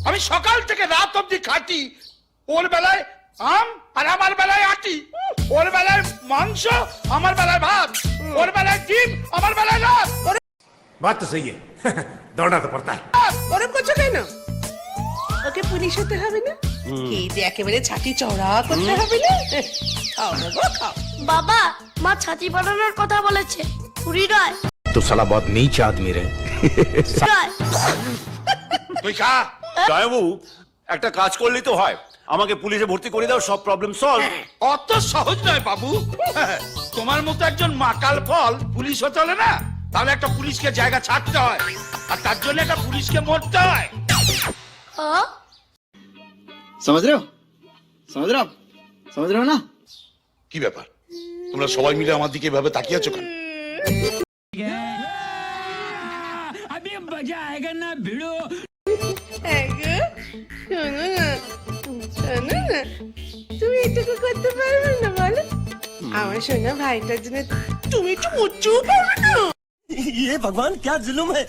আমি সকাল থেকে রাত অব্দি খাটি, ওর বেলায় আম আর আমার বেলায় আটি, ওর বেলায় মাংস আমার বেলায় ভাত, ওর বেলায় ডিম আমার বেলায় রাত। बात तो सही है दौड़ना तो पड़ता है। ওরম করছো কেন? ওকে পুলিশ হতে হবে না? এই যে একেবারে ছাতি চওড়া করতে হবে না? খাও না গো, খাও। বাবা, মা ছাতি বানানোর কথা বলেছে, পুরি নয়। तो साला बहुत नीच आदमी रे। নয়। তুই খা। জয়বাবু একটা কাজ করলেই তো হয়, আমাকে পুলিশে ভর্তি করে দাও, সব প্রবলেম সলভ। অত সহজ নয় বাবু। তোমার মতো একজন মাকাল ফল পুলিশ হতে হলে না, তাহলে একটা পুলিশকে জায়গা ছাড়তে হয়, আর তার জন্য একটা পুলিশকে মরতে হয়। हाँ? समझ रहे हो? समझ रहे हो आप? समझ रहे हो ना? কি ব্যাপার, তোমরা সবাই মিলে আমার দিকে এভাবে তাকিয়ে আছো কেন? হ্যাঁ গো, শোনো না, শোনো না, তুমি এটুকু করতে পারবে না বলো? আমার শোনা ভাইটার জন্য তুমি একটু উঁচু পারবে না? ये भगवान क्या जुल्म है।